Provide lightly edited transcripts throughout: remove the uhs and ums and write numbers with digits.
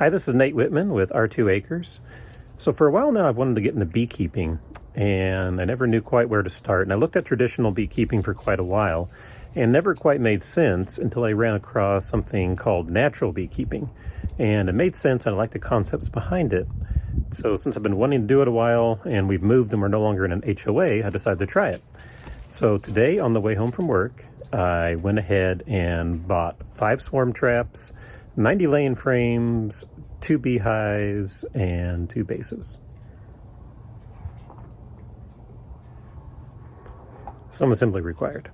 Hi, this is Nate Whitman with R2 Acres. So for a while now I've wanted to get into beekeeping, and I never knew quite where to start. And I looked at traditional beekeeping for quite a while and never quite made sense until I ran across something called natural beekeeping. And it made sense, and I like the concepts behind it. So since I've been wanting to do it a while and we've moved and we're no longer in an HOA, I decided to try it. So today on the way home from work, I went ahead and bought 5 swarm traps, 90 laying frames, 2 beehives, and 2 bases. Some assembly required.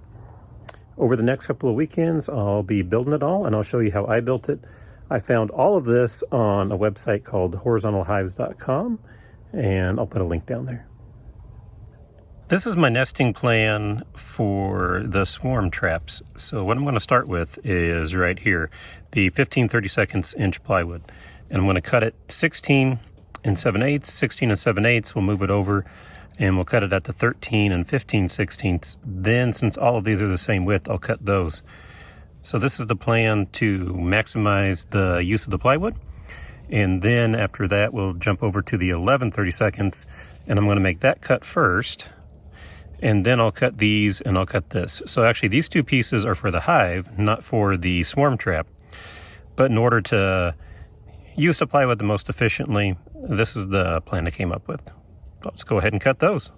Over the next couple of weekends, I'll be building it all, and I'll show you how I built it. I found all of this on a website called horizontalhives.com, and I'll put a link down there. This is my nesting plan for the swarm traps. So what I'm going to start with is right here, the 15/32 inch plywood. And I'm going to cut it 16 7/8, 16 7/8. We'll move it over and we'll cut it at the 13 15/16. Then since all of these are the same width, I'll cut those. So this is the plan to maximize the use of the plywood. And then after that, we'll jump over to the 11/32, and I'm going to make that cut first. And then I'll cut these and I'll cut this. So actually these 2 pieces are for the hive, not for the swarm trap. But in order to use the plywood the most efficiently, this is the plan I came up with. Let's go ahead and cut those.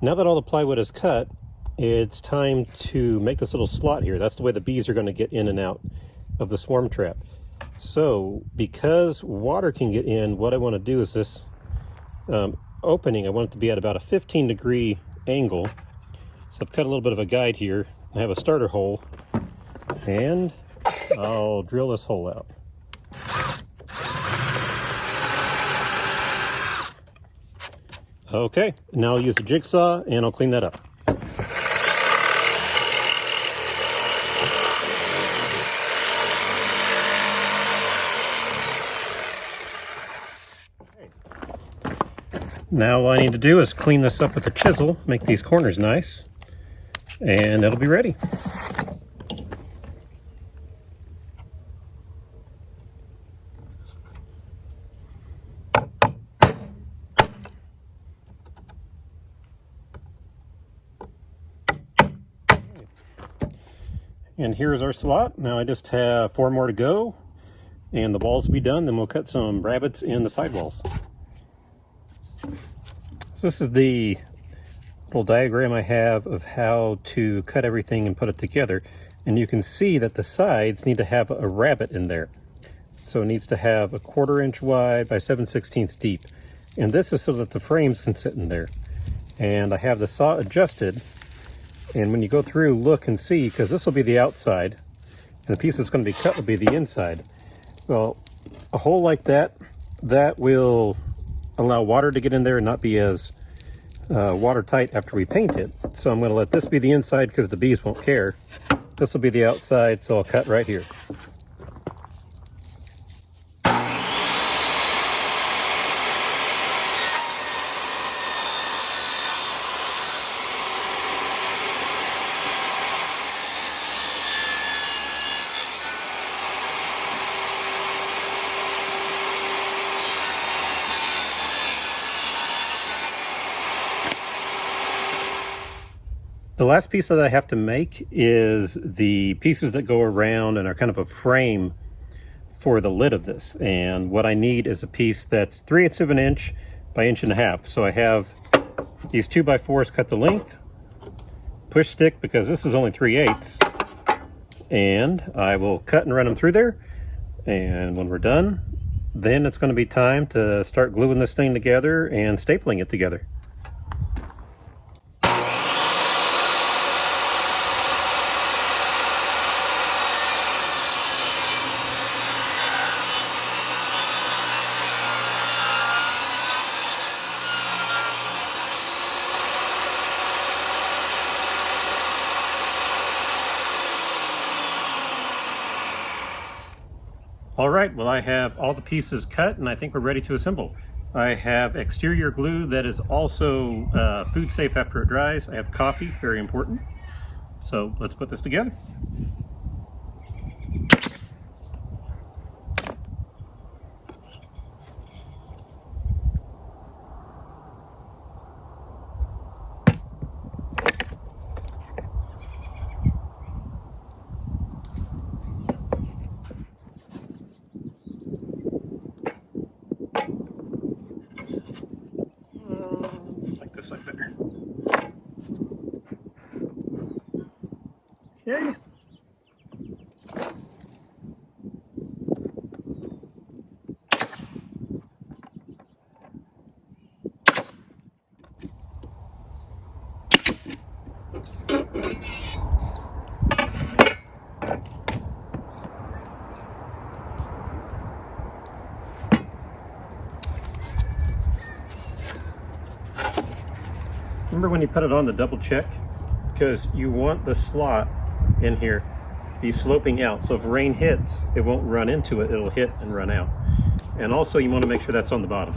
Now that all the plywood is cut, it's time to make this little slot here. That's the way the bees are going to get in and out of the swarm trap. So because water can get in, what I want to do is this opening, I want it to be at about a 15-degree angle. So I've cut a little bit of a guide here. I have a starter hole, and I'll drill this hole out. Okay, now I'll use the jigsaw and I'll clean that up. Now all I need to do is clean this up with a chisel, make these corners nice, and it'll be ready. And here's our slot. Now I just have 4 more to go, and the walls will be done. Then we'll cut some rabbets in the sidewalls. So this is the little diagram I have of how to cut everything and put it together. And you can see that the sides need to have a rabbet in there. So it needs to have a 1/4 inch wide by 7/16 deep. And this is so that the frames can sit in there. And I have the saw adjusted. And when you go through, look and see, because this will be the outside, and the piece that's going to be cut will be the inside. Well, a hole like that, that will allow water to get in there and not be as watertight after we paint it. So I'm going to let this be the inside because the bees won't care. This will be the outside, so I'll cut right here. The last piece that I have to make is the pieces that go around and are kind of a frame for the lid of this. And what I need is a piece that's 3/8 of an inch by 1.5 inches. So I have these 2x4s cut the length, push stick because this is only 3/8, and I will cut and run them through there, And when we're done, then it's going to be time to start gluing this thing together and stapling it together. All right, well, I have all the pieces cut and I think we're ready to assemble. I have exterior glue that is also food safe after it dries. I have coffee, very important. So let's put this together. Like this side better. Okay. Remember when you put it on to double check, because you want the slot in here to be sloping out, so if rain hits it won't run into it, it'll hit and run out. And also you want to make sure that's on the bottom.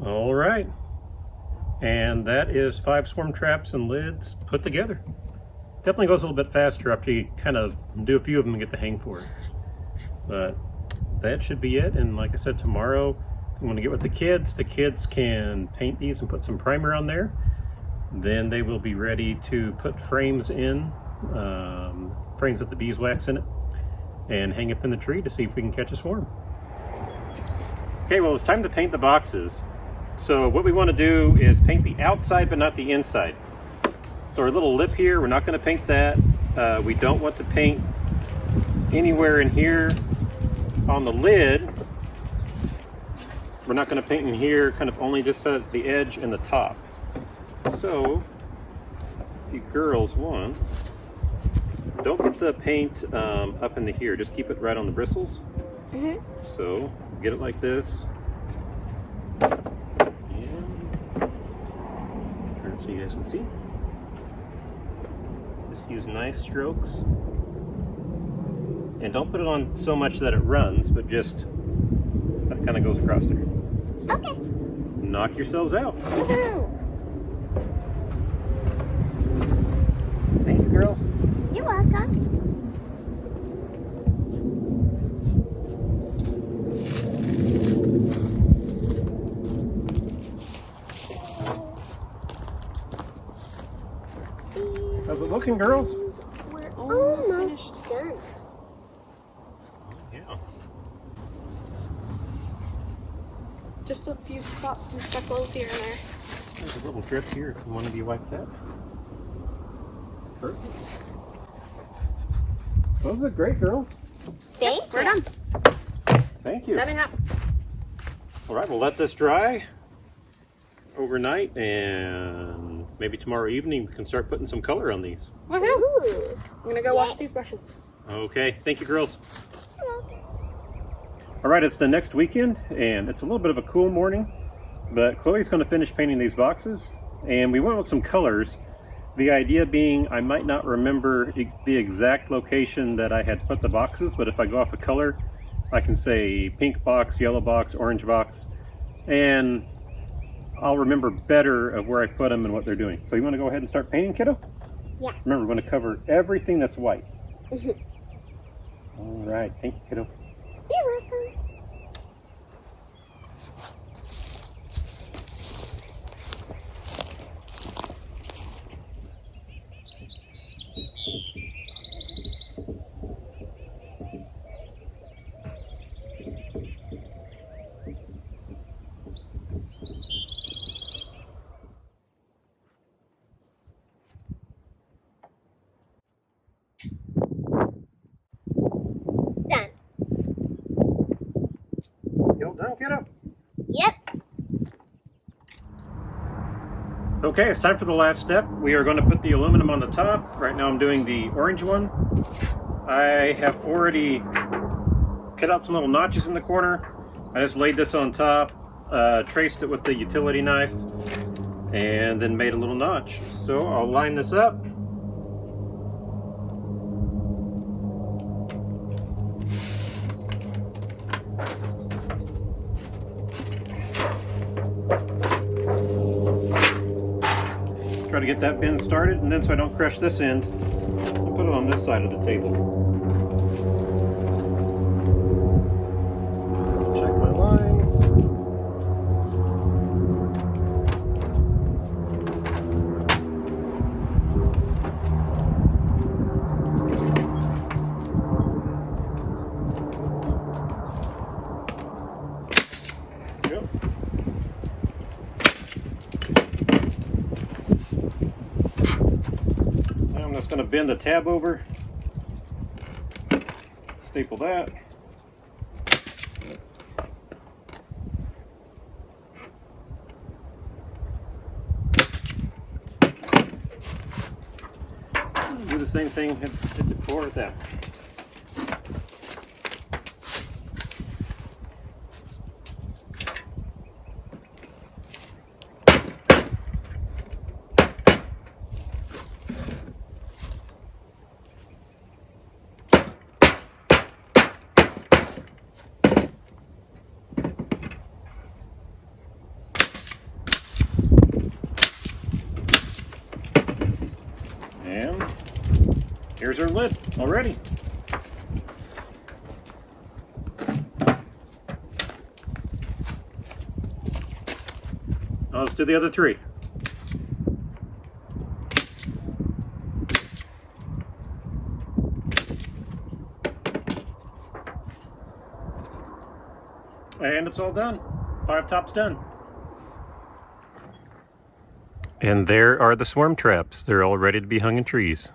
All right, and that is 5 swarm traps and lids put together. Definitely goes a little bit faster after you kind of do a few of them and get the hang for it. But that should be it. And like I said, tomorrow I'm going to get with the kids. The kids can paint these and put some primer on there. Then they will be ready to put frames in, frames with the beeswax in it, and hang up in the tree to see if we can catch a swarm. Okay, well, it's time to paint the boxes. So what we want to do is paint the outside but not the inside. So our little lip here, we're not going to paint that. We don't want to paint anywhere in here on the lid. We're not going to paint in here, kind of only just at the edge and the top. So if you girls want, don't get the paint up into here, just keep it right on the bristles. So get it like this. So you guys can see. Just use nice strokes. And don't put it on so much that it runs, but just that it kind of goes across there. So okay. Knock yourselves out. Thank you, girls. You're welcome. How's it looking, girls? We're almost done. Yeah. Just a few spots and speckles here and there. There's a little drip here if one of you wipe that. Perfect. Those look great, girls. Thank you. We're done. Thank you. Nothing up. All right, we'll let this dry overnight, and maybe tomorrow evening we can start putting some color on these. Woohoo! I'm gonna go wash these brushes. Okay, thank you, girls. All right, it's the next weekend, and it's a little bit of a cool morning, but Chloe's going to finish painting these boxes, and we went with some colors. The idea being I might not remember the exact location that I had put the boxes, but if I go off a color, I can say pink box, yellow box, orange box, and I'll remember better of where I put them and what they're doing. So you want to go ahead and start painting, kiddo? Yeah. Remember, we're going to cover everything that's white. All right, thank you, kiddo. You're welcome. Well, get up. Yep. Okay, it's time for the last step. We are going to put the aluminum on the top. Right now I'm doing the orange one. I have already cut out some little notches in the corner. I just laid this on top, traced it with the utility knife, and then made a little notch. So I'll line this up. Try to get that bin started, and then so I don't crush this end, I'll put it on this side of the table. Check my lines. Yep. I'm just going to bend the tab over, staple that. Do the same thing I did before with that. And here's our lid already. Now let's do the other three. And it's all done. 5 tops done. And there are the swarm traps. They're all ready to be hung in trees.